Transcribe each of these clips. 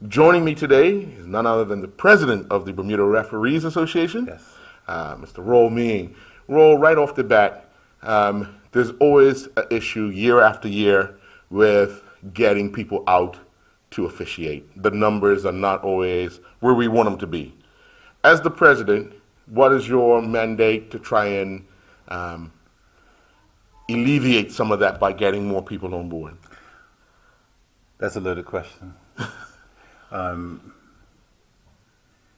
Joining me today is none other than the president of the Bermuda Referees Association, Yes. Mr. Roll Meeing. Roll, right off the bat, there's always an issue year after year with getting people out to officiate. The numbers are not always where we want them to be. As the president, what is your mandate to try and alleviate some of that by getting more people on board? That's a loaded question.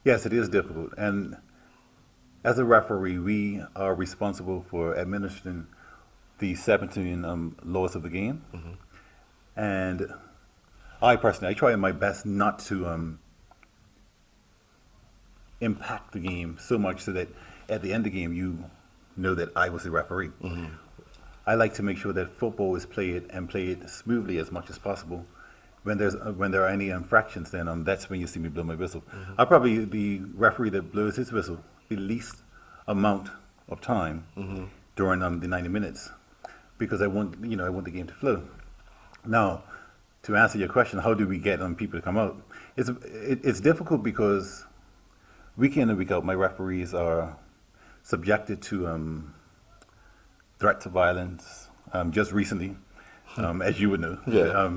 Yes, it is difficult. And as a referee, we are responsible for administering the 17 laws of the game. Mm-hmm. And I personally, I try my best not to impact the game so much so that at the end of the game, you know that I was the referee. Mm-hmm. I like to make sure that football is played and played smoothly as much as possible. When there are any infractions, then that's when you see me blow my whistle. Mm-hmm. I'm probably the referee that blows his whistle the least amount of time during the 90 minutes, because I want the game to flow. Now, to answer your question, how do we get people to come out? It's difficult because week in and week out, my referees are subjected to threats of violence. Just recently, as you would know. Yeah.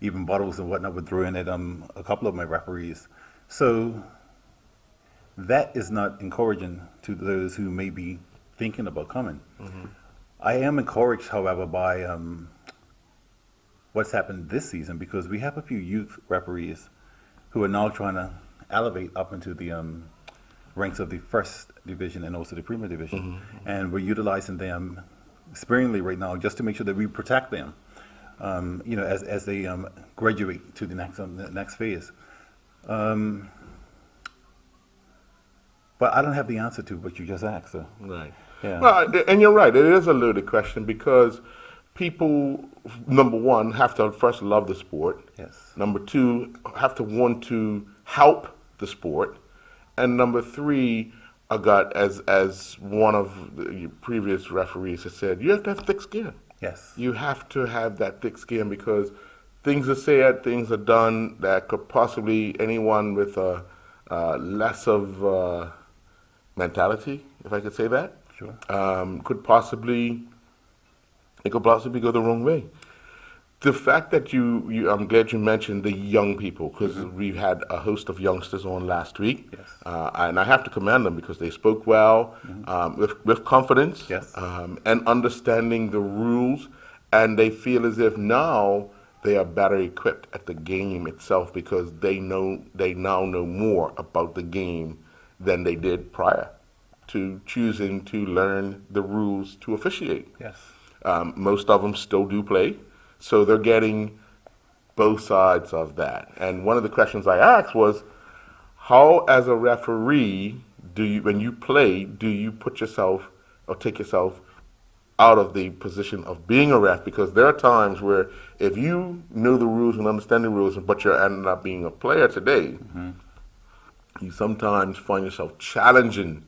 Even bottles and whatnot were thrown at a couple of my referees. So that is not encouraging to those who may be thinking about coming. Mm-hmm. I am encouraged, however, by what's happened this season, because we have a few youth referees who are now trying to elevate up into the ranks of the first division and also the premier division. Mm-hmm. And we're utilizing them sparingly right now just to make sure that we protect them. As they graduate to the next phase. But I don't have the answer to what you just asked. So. Right. Yeah. Well, and you're right. It is a loaded question because people, number one, have to first love the sport. Yes. Number two, have to want to help the sport. And number three, as one of the previous referees has said, you have to have thick skin. Yes. You have to have that thick skin because things are said, things are done that could possibly anyone with a less of mentality, if I could say that, Sure. could possibly go the wrong way. The fact that I'm glad you mentioned the young people, because we've had a host of youngsters on last week. Yes. And I have to commend them because they spoke well, with confidence, Yes. And understanding the rules, and they feel as if now they are better equipped at the game itself because they now know more about the game than they did prior to choosing to learn the rules to officiate. Yes. Most of them still do play. So they're getting both sides of that. And one of the questions I asked was, how, as a referee, when you play, do you put yourself or take yourself out of the position of being a ref? Because there are times where if you know the rules and understand the rules, but you're ending up being a player today, you sometimes find yourself challenging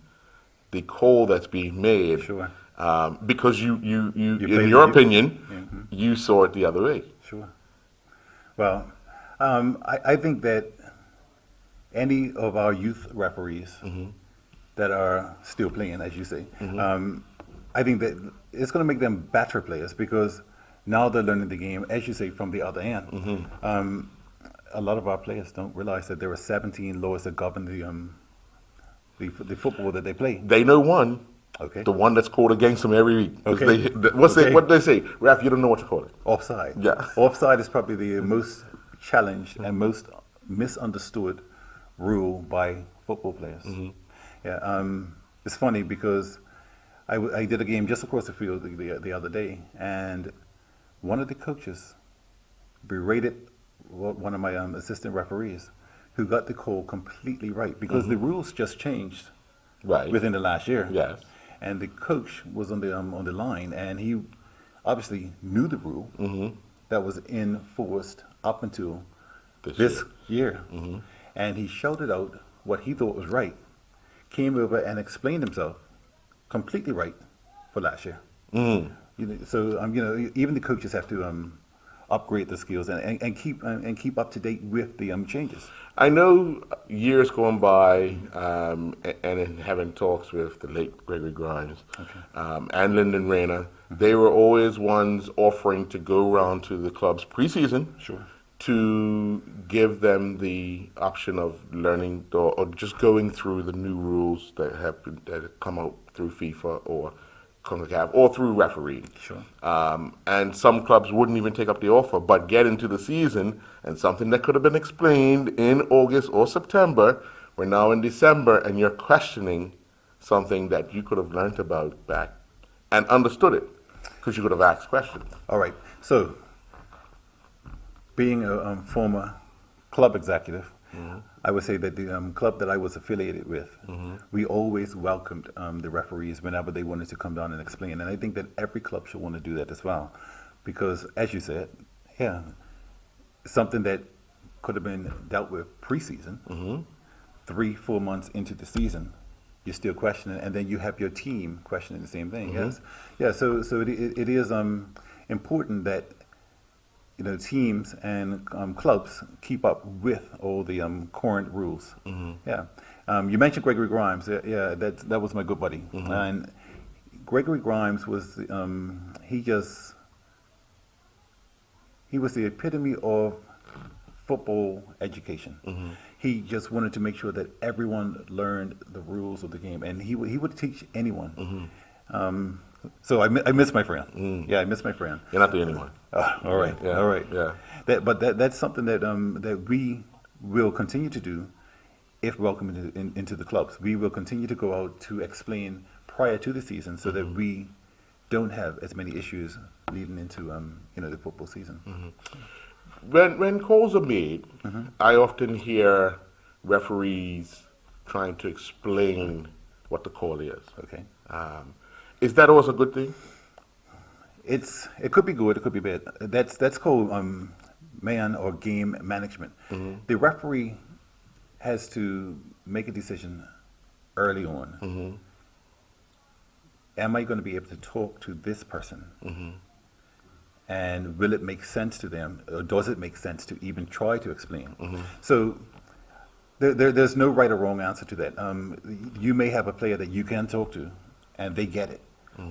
the call that's being made. Sure. Because you in your opinion, you saw it the other way. Sure. Well, I think that any of our youth referees that are still playing, as you say, I think that it's going to make them better players because now they're learning the game, as you say, from the other end. A lot of our players don't realize that there are 17 laws that govern the football that they play. They know one. Okay. The one that's called against them every week. Okay. What they say? Ref, you don't know what to call it. Offside. Yeah. Offside is probably the most challenged and most misunderstood rule by football players. Yeah. It's funny because I did a game just across the field the other day, and one of the coaches berated one of my assistant referees who got the call completely right because the rules just changed within the last year. Yes. And the coach was on the line, and he obviously knew the rule that was enforced up until this year. And he shouted out what he thought was right, came over and explained himself completely right for last year. So even the coaches have to upgrade the skills and keep up to date with the changes. I know years going by, and in having talks with the late Gregory Grimes and Lyndon Rayner, they were always ones offering to go around to the clubs preseason Sure. to give them the option of learning or just going through the new rules that have come out through FIFA or CONCACAF or through refereeing. Sure. And some clubs wouldn't even take up the offer, but get into the season, and something that could have been explained in August or September, we're now in December, and you're questioning something that you could have learned about back and understood it because you could have asked questions. All right. So, being a former club executive, I would say that the club that I was affiliated with, we always welcomed the referees whenever they wanted to come down and explain. And I think that every club should want to do that as well. Because, as you said, yeah, something that could have been dealt with preseason, 3-4 months into the season, you're still questioning, and then you have your team questioning the same thing. Yes, yeah. So it is important that teams and clubs keep up with all the current rules. Yeah. You mentioned Gregory Grimes. Yeah, that was my good buddy. And Gregory Grimes was he was the epitome of football education. He just wanted to make sure that everyone learned the rules of the game, and he would teach anyone. So I miss my friend. Yeah, I miss my friend. You're not the only one. All right, Yeah, all right. yeah. That's something that that we will continue to do if welcomed into the clubs. We will continue to go out to explain prior to the season so that we don't have as many issues leading into the football season. When calls are made, I often hear referees trying to explain what the call is. Okay. Is that always a good thing? It could be good, it could be bad. That's called man or game management. The referee has to make a decision early on. Am I going to be able to talk to this person? And will it make sense to them, or does it make sense to even try to explain? So there's no right or wrong answer to that. You may have a player that you can talk to, and they get it.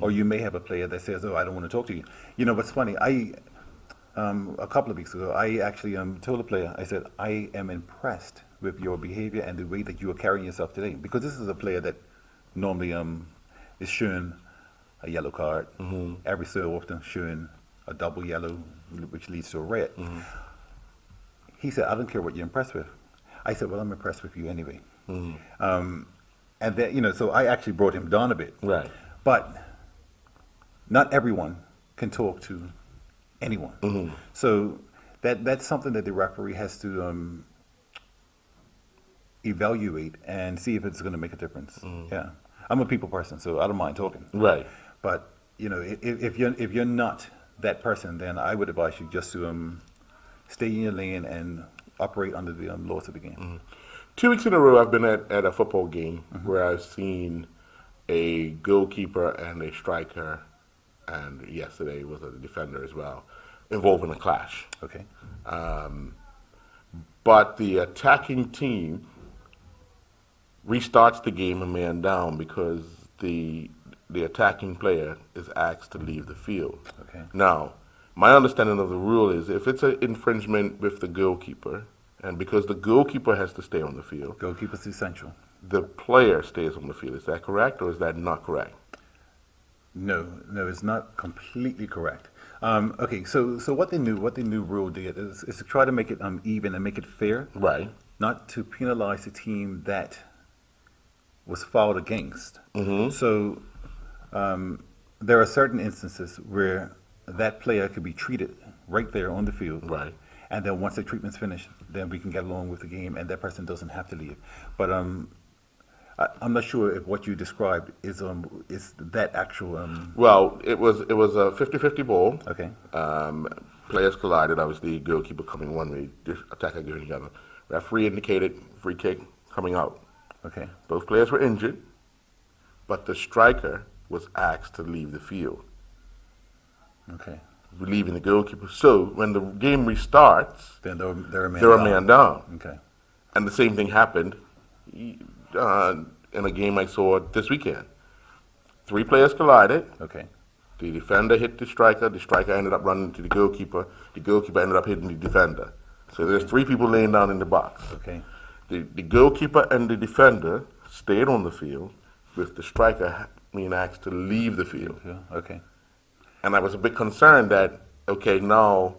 Or you may have a player that says, "Oh, I don't want to talk to you." You know what's funny? A couple of weeks ago, I actually told a player, I said, "I am impressed with your behavior and the way that you are carrying yourself today," because this is a player that normally is shown a yellow card every so often, showing a double yellow, which leads to a red. He said, "I don't care what you're impressed with." I said, "Well, I'm impressed with you anyway." And then so I actually brought him down a bit. Right. But not everyone can talk to anyone. So that's something that the referee has to evaluate and see if it's going to make a difference. Yeah, I'm a people person, so I don't mind talking. Right. But if you're not that person, then I would advise you just to stay in your lane and operate under the laws of the game. 2 weeks in a row, I've been at a football game where I've seen a goalkeeper and a striker, and yesterday was a defender as well, involved in a clash. Okay. But the attacking team restarts the game a man down because the attacking player is asked to leave the field. Okay. Now, my understanding of the rule is if it's an infringement with the goalkeeper, and because the goalkeeper has to stay on the field, Goalkeeper's essential. the player stays on the field. Is that correct, or is that not correct? No, it's not completely correct. Okay, so what the new rule did is to try to make it even and make it fair, Right. not to penalize the team that was fouled against. So there are certain instances where that player could be treated right there on the field. Right. And then once the treatment's finished, then we can get along with the game, and that person doesn't have to leave. But I'm not sure if what you described is that actual. Well, it was a 50-50 ball. Okay. Players collided. Obviously, goalkeeper coming one way, attacker going the other. Referee indicated free kick coming out. Okay. Both players were injured, but the striker was asked to leave the field. Okay. relieving the goalkeeper. So when the game restarts, Then they're a man they're a down. man down. Okay. And the same thing happened in a game I saw this weekend. 3 players collided. Okay. The defender hit the striker ended up running to the goalkeeper ended up hitting the defender. So there's 3 people laying down in the box. Okay. The goalkeeper and the defender stayed on the field, with the striker being asked to leave the field. Yeah. Okay. And I was a bit concerned that, okay, now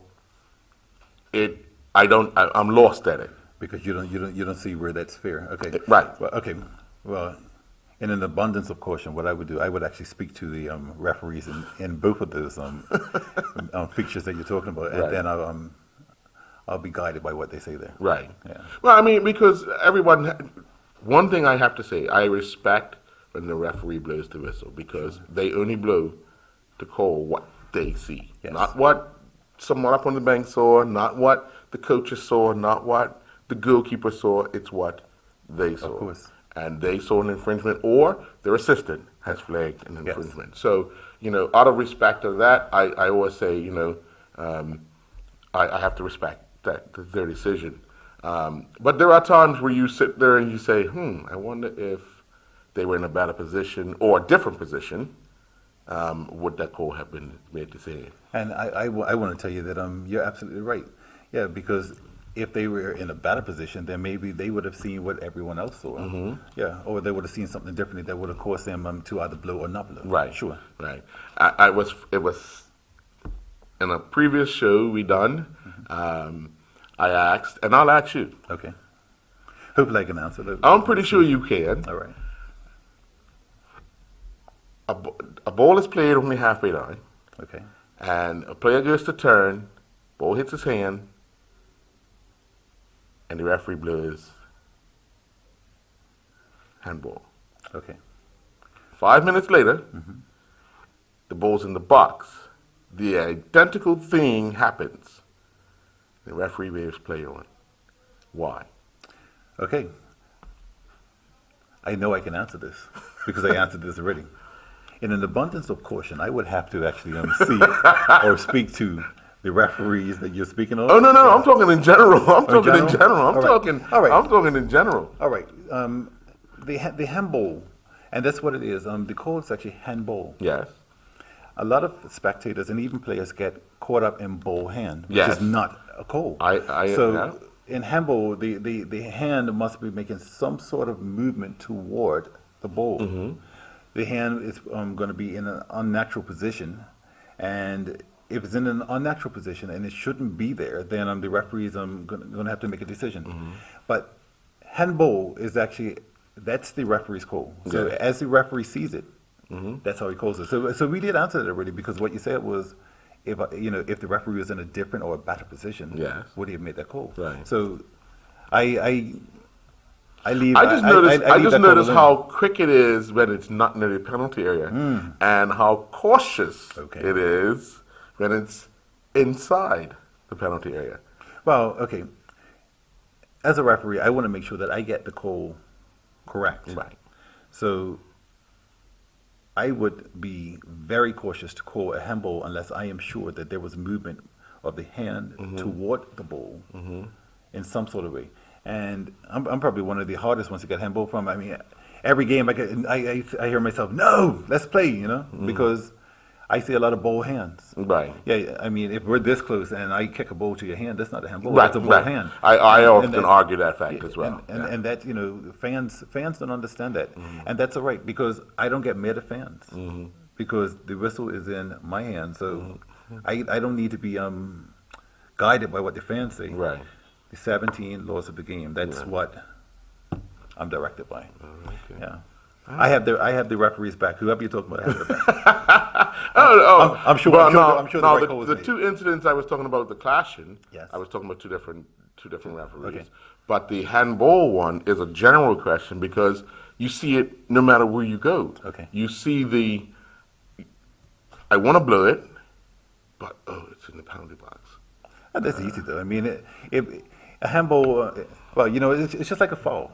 I'm lost at it. Because you don't see where that's fair. Okay. Right. Well, okay. Well, in an abundance of caution, what I would do, I would actually speak to the referees in both of those fixtures that you're talking about, and Right. then I'll be guided by what they say there. Right. Yeah. Well, I mean, because one thing I have to say, I respect when the referee blows the whistle, because they only blow to call what they see, Yes. not what someone up on the bank saw, not what the coaches saw, not what the goalkeeper saw. It's what they saw. Of course. And they saw an infringement, or their assistant has flagged an Yes. infringement. So, out of respect of that, I always say, I have to respect their decision. But there are times where you sit there and you say, I wonder if they were in a better position or a different position, would that call have been made the same? And I want to tell you that you're absolutely right. Yeah, because if they were in a better position, then maybe they would have seen what everyone else saw. Mm-hmm. Yeah, or they would have seen something differently that would have caused them to either blow or not blow. Right. Sure. Right. It was in a previous show we done. I asked, and I'll ask you. Okay. Hopefully I can answer that. I'm pretty sure you can. All right. A ball is played on the halfway line, Okay. and a player goes to turn, ball hits his hand, and the referee blows handball. Okay. 5 minutes later, the ball's in the box. The identical thing happens. The referee waves play on. Why? Okay. I know I can answer this because I answered this already. In an abundance of caution, I would have to actually see or speak to the referees that you're speaking of. Oh no, I'm talking in general. I'm talking in general? general. I'm All right. talking. All right. I'm talking in general. All right. The handball, and that's what it is. The call is actually handball. Yes. A lot of spectators and even players get caught up in ball hand, which Yes. is not a call. So So in handball, the hand must be making some sort of movement toward the ball. Mm-hmm. The hand is going to be in an unnatural position, and if it's in an unnatural position and it shouldn't be there, then the referee is going to have to make a decision. Mm-hmm. But handball is actually, that's the referee's call. So Yeah. as the referee sees it, Mm-hmm. that's how he calls it. So we did answer that already, because what you said was, if the referee was in a different or a better position, Yes. would he have made that call? Right. So I leave. I just noticed. I leave just that call noticed alone. how quick it is when it's not near the penalty area, and how cautious Okay. it is when it's inside the penalty area. Well, okay. As a referee, I want to make sure that I get the call correct. Right. So I would be very cautious to call a handball unless I am sure that there was movement of the hand toward the ball in some sort of way. And I'm probably one of the hardest ones to get handball from. I mean, every game I hear myself, no, let's play, because I see a lot of ball hands. Right. Yeah, I mean, if we're this close and I kick a ball to your hand, that's not a handball. Right. That's a ball Right. hand. I often And- argue that fact as well. And that, fans don't understand that. And that's all right, because I don't get mad at fans. Because the whistle is in my hand. So I don't need to be guided by what the fans say. Right. The 17 laws of the game, that's what I'm directed by. Okay. Yeah. I have the referees back. Whoever you're talking about, I have their back. I'm sure. Well, I'm sure the no, right call was the made. 2 incidents I was talking about, the clashing. Yes. I was talking about two different referees. Okay. But the handball one is a general question, because you see it no matter where you go. Okay. You see I want to blow it, but it's in the penalty box. That's easy though. I mean, if a handball, it's just like a foul.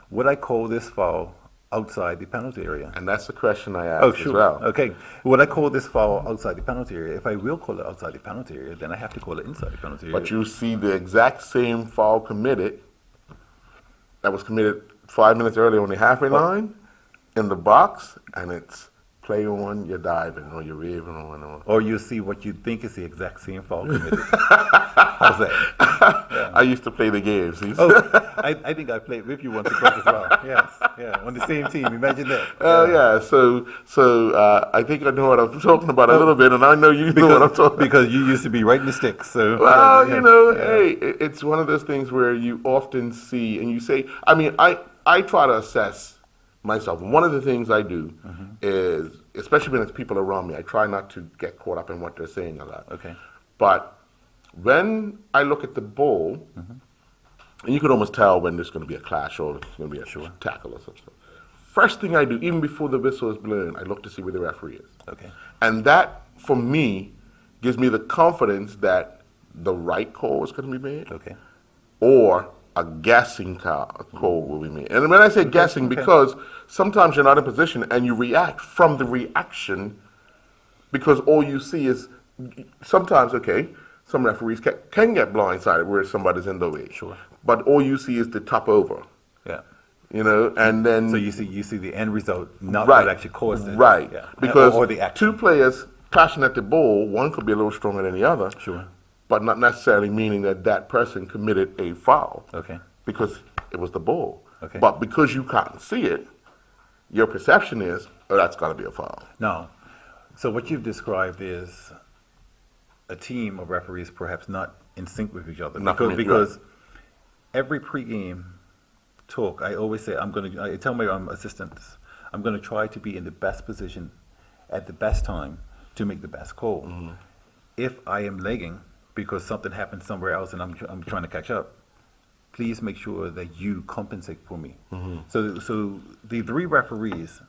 Would I call this foul outside the penalty area. And that's the question I asked Oh, as sure. well. Okay. Would I call this foul outside the penalty area? If I will call it outside the penalty area, then I have to call it inside the penalty area. But you see the exact same foul committed that was committed 5 minutes earlier on the halfway line in the box, and it's play on, you're diving, or you're waving on. Or you see what you think is the exact same foul committed. How's that? Yeah. I used to play the game. See? Oh, I think I played with you once or twice as well. Yes, yeah, on the same team. Imagine that. Oh yeah. So I think I know what I'm talking about a little bit, and I know you know what I'm talking. Because you used to be right in the sticks. So Well, yeah, you know, yeah. hey, it's one of those things where you often see, and you say, I mean, I try to assess myself. One of the things I do is, especially when it's people around me, I try not to get caught up in what they're saying a lot. Okay. But when I look at the ball, and you can almost tell when there's going to be a clash or it's going to be a tackle or something. First thing I do, even before the whistle is blown, I look to see where the referee is. Okay. And that, for me, gives me the confidence that the right call is going to be made, Okay. or a guessing call will be made. And when I say guessing, because sometimes you're not in position and you react from the reaction, because all you see is sometimes, some referees can get blindsided where somebody's in the way. Sure. But all you see is the top over, Yeah. you know, and then So you see the end result, not right, what actually caused it. right, Yeah. because or the action. two players clashing at the ball, one could be a little stronger than the other. Sure. But not necessarily meaning that that person committed a foul. Okay. Because it was the ball. Okay. But because you can't see it, your perception is, oh, that's got to be a foul. Now, so what you've described is a team of referees perhaps not in sync with each other. Not Because every pregame talk, I always say, I tell my assistants, I'm going to try to be in the best position at the best time to make the best call. If I am lagging because something happened somewhere else and I'm trying to catch up, please make sure that you compensate for me. So the three referees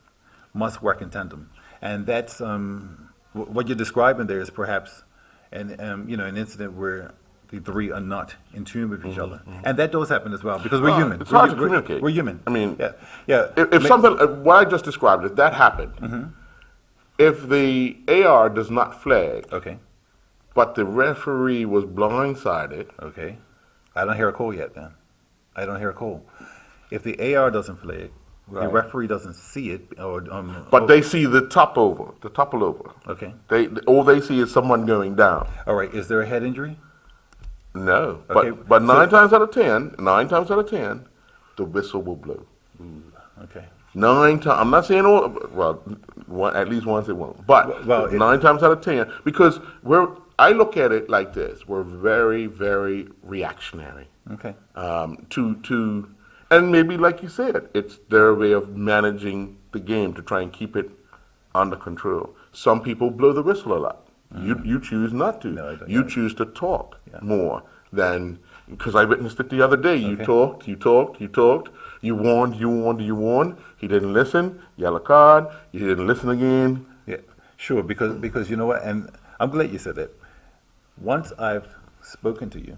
must work in tandem, and that's what you're describing there is perhaps an incident where the three are not in tune with each other, and that does happen as well because we're human. It's hard to communicate. We're human. I mean, yeah. If something, what I just described, if that happened, if the AR does not flag, Okay. but the referee was blindsided, Okay. I don't hear a call yet. Then I don't hear a call. If the AR doesn't flag, the Right. referee doesn't see it, or but they see the topple over. Okay. All they see is someone going down. All right. Is there a head injury? No, Okay, but so- nine times out of ten, the whistle will blow. Okay. 9 times. I'm not saying all. Well, at least once it won't. But Well, 9 times out of 10, because I look at it like this: we're very, very reactionary. Okay. And maybe like you said, it's their way of managing the game to try and keep it under control. Some people blow the whistle a lot. You choose not to. No, I don't. You choose to talk Yeah. more than, because I witnessed it the other day. You Okay. talked. You warned. He didn't listen. Yellow card. He didn't listen again. Yeah, sure. Because you know what, and I'm glad you said that. Once I've spoken to you,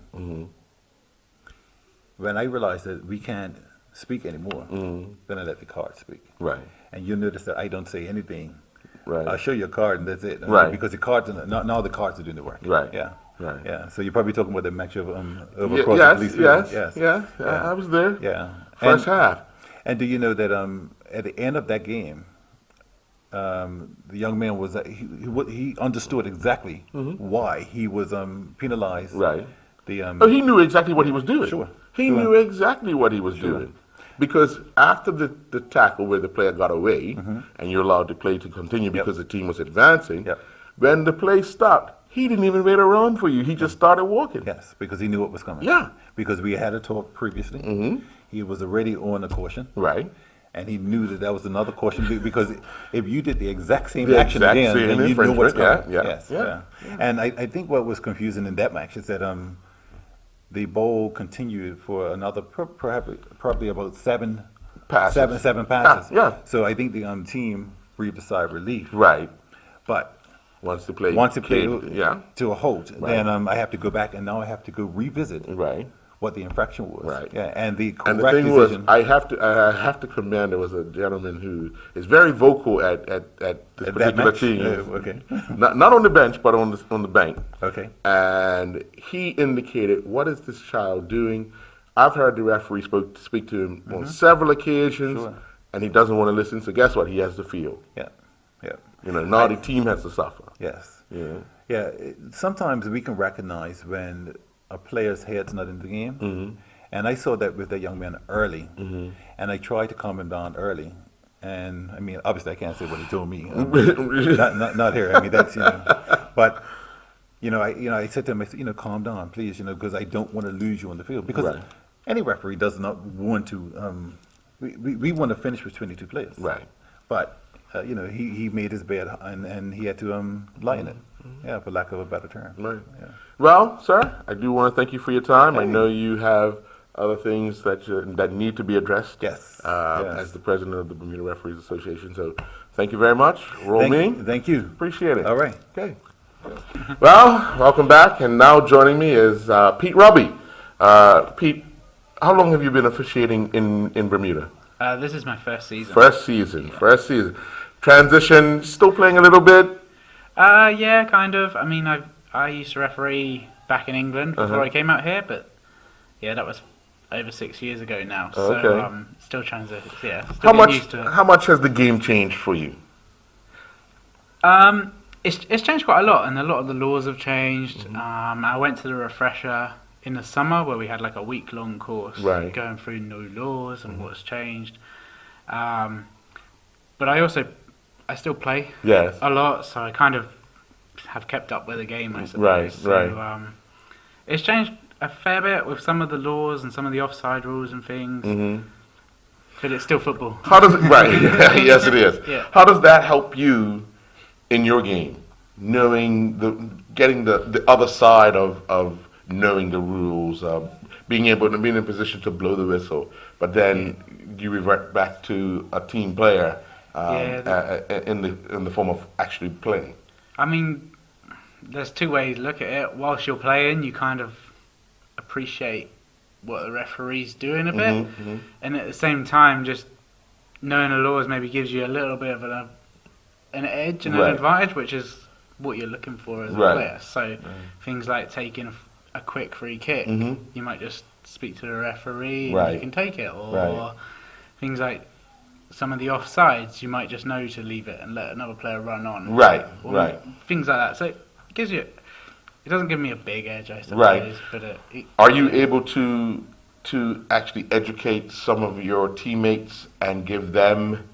when I realized that we can't speak anymore, then I let the card speak. Right. And you notice that I don't say anything. Right. I'll show you a card and that's it. Right. Because the cards now the cards are doing the work. Right. Yeah. Right. Yeah. So you're probably talking about the match of over Yes. across the police field. Yes. I was there. Yeah. First half. And do you know that at the end of that game, the young man was he understood exactly why he was penalized. Right. The Oh, he knew exactly what he was doing. Sure. He Sure. knew exactly what he was doing. Because after the tackle where the player got away, and you're allowed the play to continue because the team was advancing, Yep. when the play stopped, he didn't even wait around for you. He just started walking. Yes, because he knew what was coming. Yeah. Because we had a talk previously. He was already on a caution. Right. And he knew that was another caution because if you did the exact same The action exact again, same then you knew what's infringement, coming. yeah. Yes, Yeah. And I think what was confusing in that match is that the bowl continued for another probably about seven Passes. seven passes. Yeah. So I think the team breathed a sigh of relief. Right. But Once the play once it played yeah. to a halt, Right. then I have to go back and now I have to go revisit Right. what the infraction was. Right. Yeah, and the correct And the thing was, decision. I have to commend. There was a gentleman who is very vocal at this At that particular match? team. Okay. Not on the bench, but on the bank. Okay. And he indicated, "What is this child doing?" I've heard the referee speak to him on several occasions, Sure. and he doesn't want to listen. So guess what? He has the field. Yeah. Yeah. Now the team has to suffer. Yes. Yeah. Yeah. Sometimes we can recognize when a player's head's not in the game. Mm-hmm. And I saw that with that young man early. And I tried to calm him down early. And I mean, obviously, I can't say what he told me. Not here. I mean, that's But I said to him, I said, calm down, please, because I don't want to lose you on the field. Because Right. any referee does not want to. We want to finish with 22 players. Right. But he made his bed and he had to lie in it. Yeah, for lack of a better term. Right. Yeah. Well, sir, I do want to thank you for your time. I Hey. know you have other things that need to be addressed. Yes. As Yes. the president of the Bermuda Referees Association. So, thank you very much. Roll me. Thank you. Appreciate it. All right. Okay. Well, welcome back, and now joining me is Pete Robbie. Pete, how long have you been officiating in Bermuda? This is my first season. First season. Transition, still playing a little bit? Yeah, kind of. I mean, I used to referee back in England before I came out here, but yeah, that was over 6 years ago now. So Okay. still transition. Yeah, still How getting used to it. much has the game changed for you? It's changed quite a lot, and a lot of the laws have changed. I went to the refresher in the summer where we had like a week-long course Right. going through new laws and what's changed. But I still play Yes. a lot, so I kind of have kept up with the game, I suppose. Right. So, it's changed a fair bit with some of the laws and some of the offside rules and things, but it's still football. How does it, right? Yes, it is. Yeah. How does that help you in your game? Getting the other side of knowing the rules, being able to be in a position to blow the whistle, but then you revert back to a team player in the form of actually playing. I mean, there's two ways to look at it. Whilst you're playing, you kind of appreciate what the referee's doing a bit, and at the same time, just knowing the laws maybe gives you a little bit of an edge and an Right. advantage, which is what you're looking for as a Right. player. So things like taking a quick free kick, you might just speak to the referee and Right. you can take it, or Right. things like some of the offsides, you might just know to leave it and let another player run on. Right, Or right. Things like that. So it gives you. It doesn't give me a big edge, I suppose. Right. But Are you able to actually educate some of your teammates and give them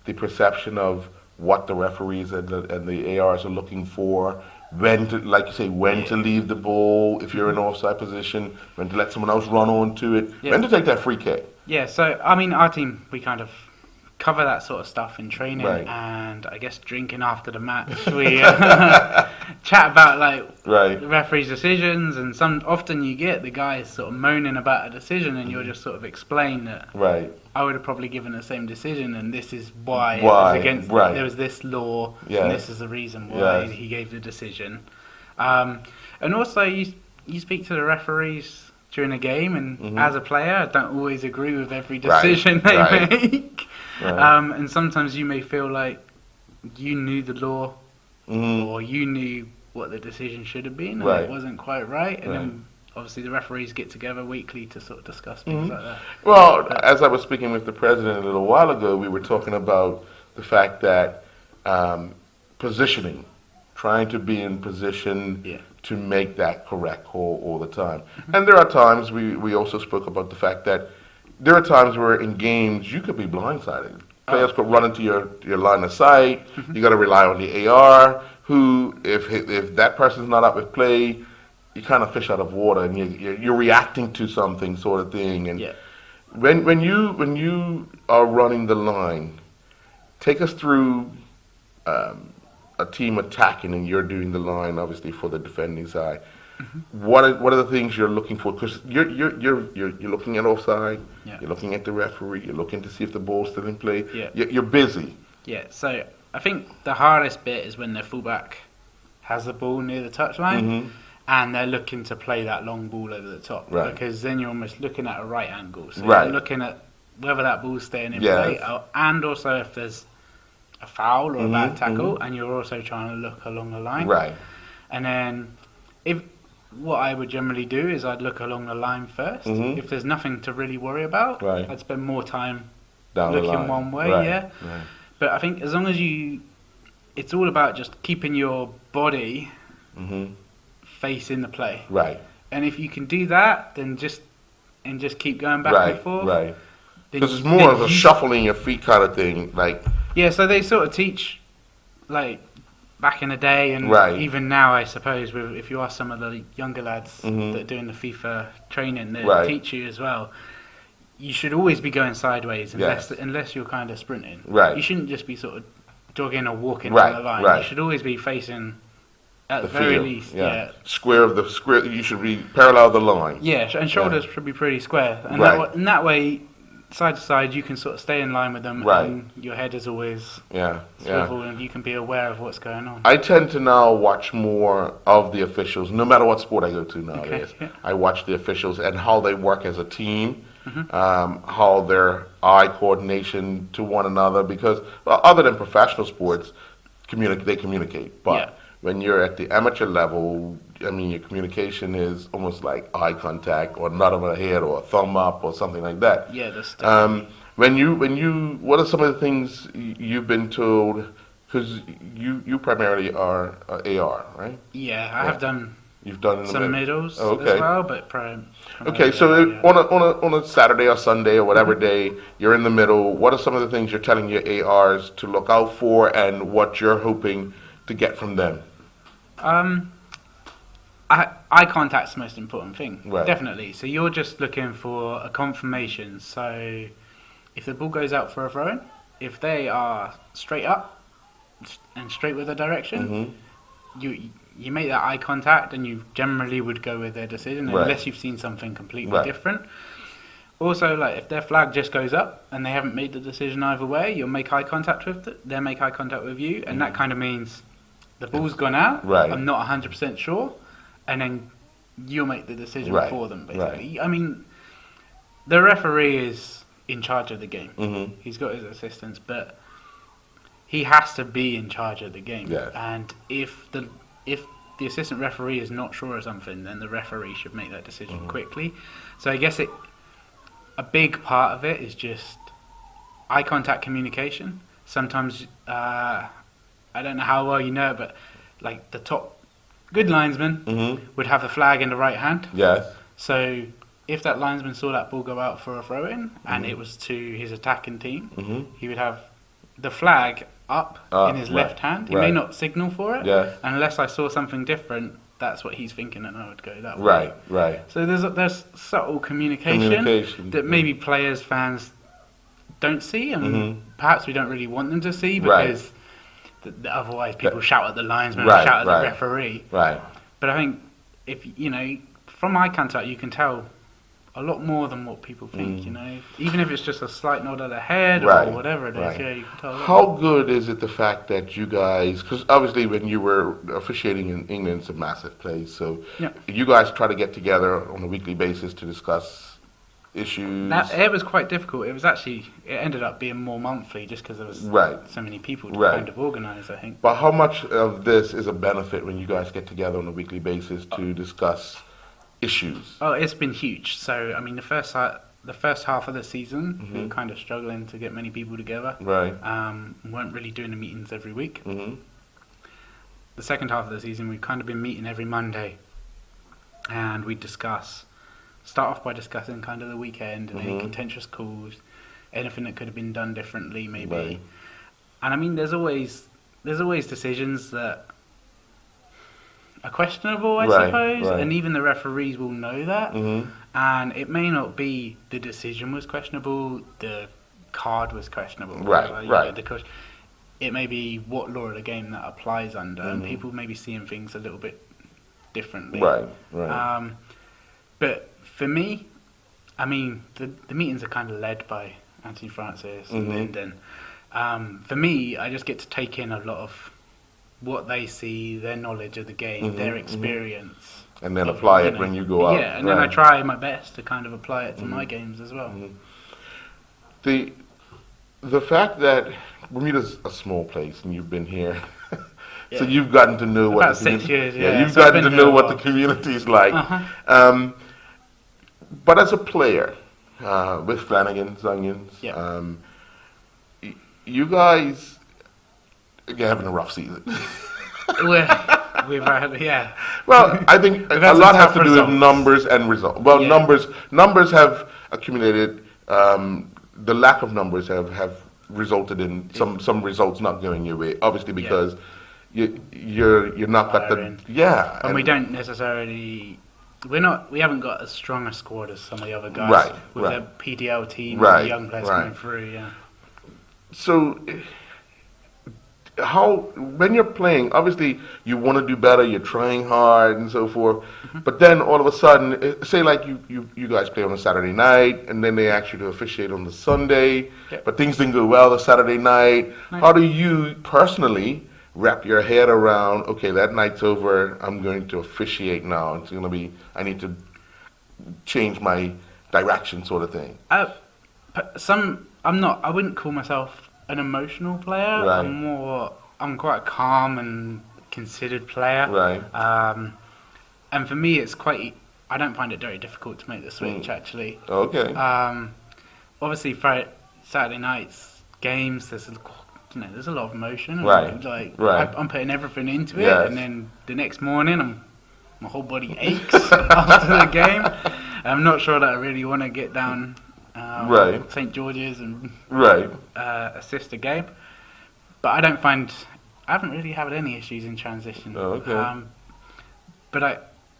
the perception of what the referees and the ARs are looking for? When to, like you say, when to leave the ball if you're in an offside position, when to let someone else run onto it, when to take that free kick. Yeah, so I mean, our team, we kind of cover that sort of stuff in training, Right. and I guess drinking after the match, we chat about like Right. the referee's decisions, and often you get the guys sort of moaning about a decision, and you'll just sort of explain that Right. I would have probably given the same decision, and this is why, it Why, was against. right. There was this law, Yes. and this is the reason why Yes. he gave the decision. And also, you speak to the referees during a game, and as a player, I don't always agree with every Right, decision they right. make. Right. And sometimes you may feel like you knew the law, or you knew what the decision should have been, and Right. it wasn't quite right. And Right. then obviously the referees get together weekly to sort of discuss things like that. Well, as I was speaking with the president a little while ago, we were talking about the fact that positioning, trying to be in position Yeah. to make that correct call all the time. And there are times, we also spoke about the fact that there are times where in games you could be blindsided. Players could run into your line of sight. You got to rely on the AR, who, if that person's not up with play, you kind of fish out of water, and you're reacting to something sort of thing. And Yeah. when you are running the line, take us through a team attacking, and you're doing the line obviously for the defending side. What are the things you're looking for? Because you're looking at offside, Yeah. you're looking at the referee, you're looking to see if the ball's still in play. Yeah. You're busy. Yeah, so I think the hardest bit is when the fullback has the ball near the touchline, and they're looking to play that long ball over the top. Right. Because then you're almost looking at a right angle. So Right. you're looking at whether that ball's staying in Yes. play, and also if there's a foul or a bad Mhm, tackle, and you're also trying to look along the line. Right. And then, if what I would generally do is I'd look along the line first. Mhm. If there's nothing to really worry about, Right. I'd spend more time Down looking the line. one way. Right. Yeah. Right. But I think as long as it's all about just keeping your body Mhm. facing the play. Right. And if you can do that, then just keep going back Right. and forth. Right. Then- Because it's more then of a you- shuffling your feet kind of thing. Like, Yeah, so they sort of teach, like, back in the day, and Right. even now, I suppose, if you ask some of the younger lads Mhm. that are doing the FIFA training, they Right. teach you as well. You should always be going sideways Yes. unless you're kind of sprinting. Right. You shouldn't just be sort of jogging or walking Right, down the line. right. You should always be facing, at the the very field. least, Yeah. Square of the square. You should be parallel the line. Yeah, and shoulders should be pretty square. And Right. that way, side to side, you can sort of stay in line with them, Right. and your head is always Yeah. Yeah. swivel, and you can be aware of what's going on. I tend to now watch more of the officials, no matter what sport I go to nowadays. yeah. I watch the officials and how they work as a team, Mm-hmm. how their eye coordination to one another. Because well, other than professional sports, they communicate. But Yeah. when you're at the amateur level, I mean, your communication is almost like eye contact or nod of a head or a thumb up or something like that. Yeah, that's When you, what are some of the things you've been told? Because you primarily are AR, right? yeah. I have done You've done in the some middle. middles Oh, okay. as well, but Okay, so on a Saturday or Sunday or whatever day you're in the middle, what are some of the things you're telling your ARs to look out for, and what you're hoping to get from them? eye contact's the most important thing, Right. definitely. So you're just looking for a confirmation. So if the ball goes out for a throw-in, if they are straight up and straight with the direction, Mhm. you make that eye contact, and you generally would go with their decision Right. unless you've seen something completely Right. different. Also, like if their flag just goes up and they haven't made the decision either way, you'll make eye contact with they'll make eye contact with you, and that kind of means the ball's gone out. Right. I'm not 100% sure, and then you'll make the decision Right. for them. Basically, I mean, the referee is in charge of the game. Mhm. He's got his assistants, but he has to be in charge of the game. Yes. And if the assistant referee is not sure of something, then the referee should make that decision quickly. So I guess a big part of it is just eye contact communication. Sometimes I don't know how well you know it, but like the top good linesman Mhm. would have the flag in the right hand. Yes. So if that linesman saw that ball go out for a throw-in and it was to his attacking team, Mhm. he would have the flag up in his right, left hand. He may right. not signal for it. Yeah. Unless I saw something different, that's what he's thinking, and I would go that way. Right. Right. So there's subtle communication, Communication, that maybe players, fans don't see, and Mhm. perhaps we don't really want them to see, Right. because otherwise people shout at the linesman Right, and shout at right. the referee. Right. But I think if from eye contact, you can tell a lot more than what people think. Even if it's just a slight nod of the head Right, or whatever it is, right. yeah, you can tell. A lot How more. good is it the fact that you guys, because obviously when you were officiating in England, it's a massive place, so Yeah. you guys try to get together on a weekly basis to discuss issues. It was quite difficult. It ended up being more monthly just because there was Right. so many people to Right. kind of organise, I think. But how much of this is a benefit when you guys get together on a weekly basis to discuss issues? Oh, it's been huge. So, I mean, the first half of the season, we were kind of struggling to get many people together. Right. Weren't really doing the meetings every week. Hmm. The second half of the season, we've kind of been meeting every Monday, and we start off by discussing kind of the weekend and any contentious calls, anything that could have been done differently, maybe. Right. And I mean, there's always decisions that are questionable, I Right, suppose, right. and even the referees will know that. Hmm. And it may not be the decision was questionable, the card was questionable. Right, or, right. It may be what law of the game that applies under, and Mhm. people may be seeing things a little bit differently. Right. Right. But for me, I mean, the meetings are kind of led by Anthony Francis and Mhm. Lyndon. For me, I just get to take in a lot of what they see, their knowledge of the game, Mhm, their mhm. experience and then apply it when you go out. Yeah, and then I try my best to kind of apply it to my games as well. The fact that Bermuda's a small place and you've been here, so Yeah. you've gotten to know what About the 6 years, yeah. you've So I've gotten to been know here a what while. the community is like. Uh-huh. But as a player, with Flanagan's Onions, Yeah. you guys are having a rough season. We've had, yeah. Well, I think We've a had some lot has tough to do with results. numbers and results. Well, Yeah. numbers have accumulated. The lack of numbers have resulted in some results not going your way. Obviously, because you're not got the Firing. And we don't necessarily. We haven't got as strong a squad as some of the other guys. Right, With right. their PDL team Right, and the young players right. coming through, yeah. So, when you're playing, obviously you want to do better, you're trying hard and so forth, but then all of a sudden, say like you guys play on a Saturday night, and then they ask you to officiate on the Sunday, Yep. but things didn't go well the Saturday night. How do you personally wrap your head around, okay, that night's over, I'm going to officiate now, it's going to be, I need to change my direction sort of thing? I wouldn't call myself an emotional player. Right. I'm quite a calm and considered player. Right. And for me, I don't find it very difficult to make the switch, actually. Okay. Obviously, Saturday nights, games, there's a lot of emotion. Right. Right. I'm putting everything into it, Yes. and then the next morning, my whole body aches after the game. I'm not sure that I really want to get down Right. St. George's and Right. assist a game. But I haven't really had any issues in transition. Oh, okay. But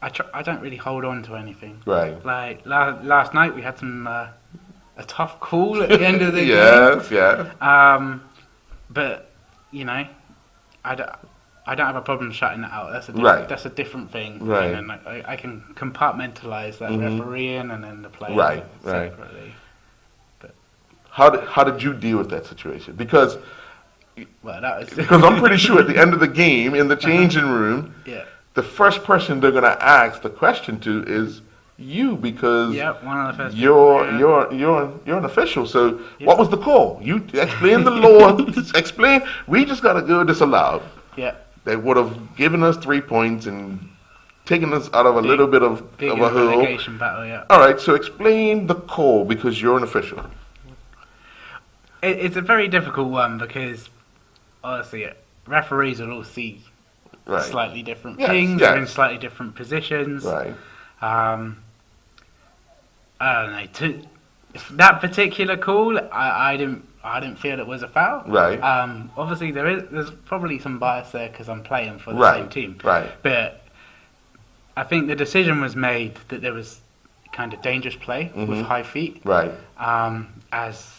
I don't really hold on to anything. Right. Like last night, we had a tough call at the end of the game. Yes, yes. But I don't have a problem shutting that out. Right. That's a different thing. Right. And I can compartmentalize that refereeing and then the playing Right, right. separately. How did you deal with that situation? Because That was I'm pretty sure at the end of the game in the changing room, yeah. the first person they're going to ask the question to is you, because Yeah, one of the first. you're an official. So what was the call? You explain the law. Explain. We just got to go disallowed. Yeah. They would have given us 3 points and taken us out of a little bit of a hole. relegation battle. Yeah. All right. So explain the call, because you're an official. It's a very difficult one because honestly, referees will all see Right. slightly different Yes, things. yes. They're in slightly different positions. Right. I don't know. That particular call, I didn't feel it was a foul. Right. Obviously, there's probably some bias there because I'm playing for the Right. same team. Right. But I think the decision was made that there was kind of dangerous play with high feet. Right. As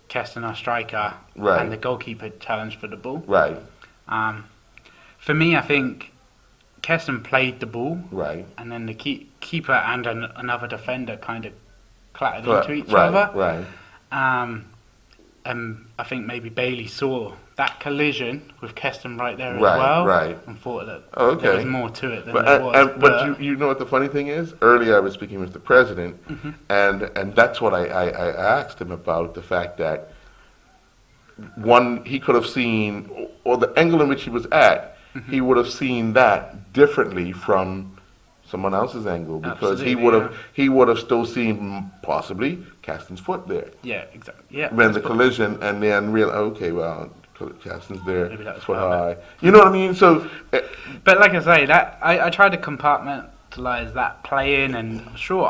Keston, our striker, Right. and the goalkeeper challenged for the ball. Right. For me, I think Keston played the ball, Right. and then the keeper and another defender kind of clattered Correct. into each Right. other. Right. And I think maybe Bailey saw that collision with Keston right there as Right, well, right. and thought that Oh, okay. there was more to it than But, there was. but you know what the funny thing is? Earlier I was speaking with the president, and that's what I asked him about, the fact that one, he could have seen, or the angle in which he was at, he would have seen that differently from someone else's angle, because Absolutely, he would have still seen possibly Caston's foot there yeah, exactly. Yeah, when the that's what- collision, and then real okay, well, Caston's there, Maybe that was foot foul high. You know what I mean? So. But like I say, that I tried to compartmentalize that play in, and sure,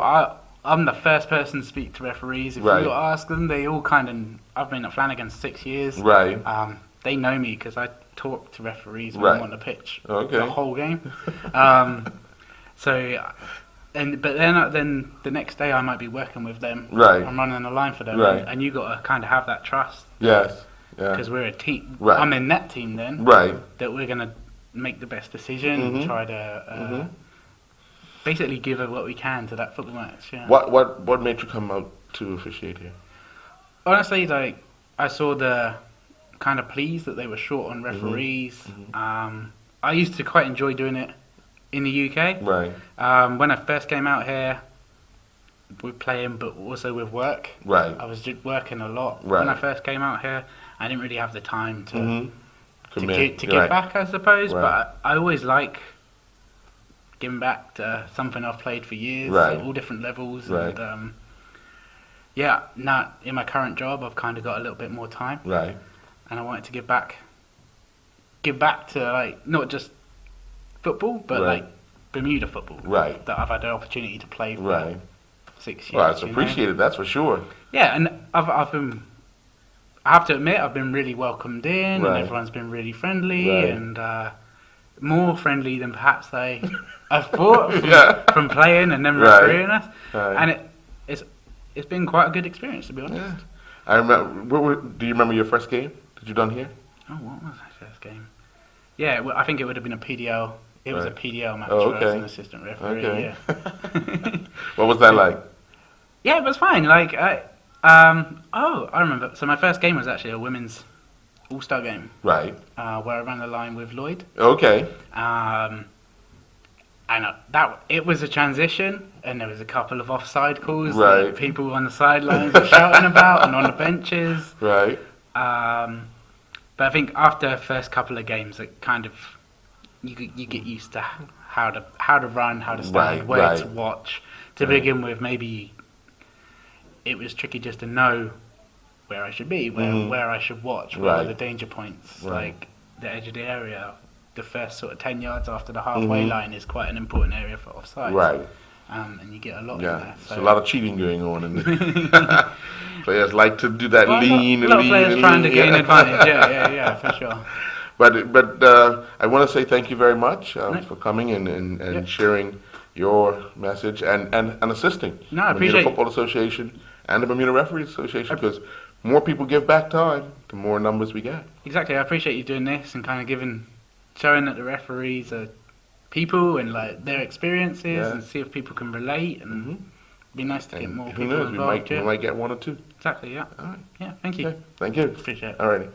I'm the first person to speak to referees. If Right. you ask them, they all kind of. I've been at Flanagan's 6 years. Right. They know me because I talk to referees when Right. I'm on the pitch Okay. the whole game. But then the next day I might be working with them. Right. I'm running the line for them, Right. and you got to kind of have that trust Yes. Yeah. because we're a team. Right. I'm in that team then. Right. That we're gonna make the best decision and try to basically give it what we can to that football match. Yeah. What made you come out to officiate here? Honestly, like I saw the kind of pleas that they were short on referees. I used to quite enjoy doing it in the UK. Right. When I first came out here, with playing, but also with work. Right. I was just working a lot Right. when I first came out here. I didn't really have the time to Commit. give Right. back, I suppose. Right. But I always like giving back to something I've played for years, Right. at all different levels. Right. And yeah, now in my current job, I've kind of got a little bit more time, Right. and I wanted to give back to like not just football, but Right. like Bermuda football. Right. That I've had the opportunity to play for Right. 6 years. Well, it's you know? appreciated, that's for sure. Yeah, and I've been. I have to admit, I've been really welcomed in, Right. and everyone's been really friendly, Right. and more friendly than perhaps I thought from, Yeah. from playing and then Right. refereeing us. Right. And it's been quite a good experience, to be honest. Yeah. I remember. Do you remember your first game that you done here? Oh, what was my first game? Yeah, I think it would have been a PDL. It was a Right. PDL match Oh, where I was okay. an assistant referee. Okay. Yeah. What was that like? Yeah, it was fine. Like, I remember. So my first game was actually a women's all-star game Right. where I ran the line with Lloyd. Okay. And that it was a transition, and there was a couple of offside calls Right. that people on the sidelines were shouting about, and on the benches. Right. But I think after the first couple of games, it kind of you get used to how to run, how to stand, Right, where right. to watch. To Right. begin with, maybe it was tricky just to know where I should be, where I should watch, where are Right. the danger points, Right. like the edge of the area. The first sort of 10 yards after the halfway line is quite an important area for offside. Right. And you get a lot in Yeah. there. There's a lot of cheating going on, and players like to do that Well, lean a lot of and players lean. trying to and gain lean. advantage. Yeah, for sure. But I want to say thank you very much for coming and Yep. sharing your message and assisting No, I the Bermuda appreciate- Football Association and the Bermuda Referees Association, because more people give back time, the more numbers we get. Exactly. I appreciate you doing this and kind of showing that the referees are people and like their experiences, Yeah. and see if people can relate, and it'd be nice to get And more who people knows, we involved. might get one or two. Exactly. Yeah. All right. Yeah. Thank you. Okay. Thank you. Appreciate it. All righty.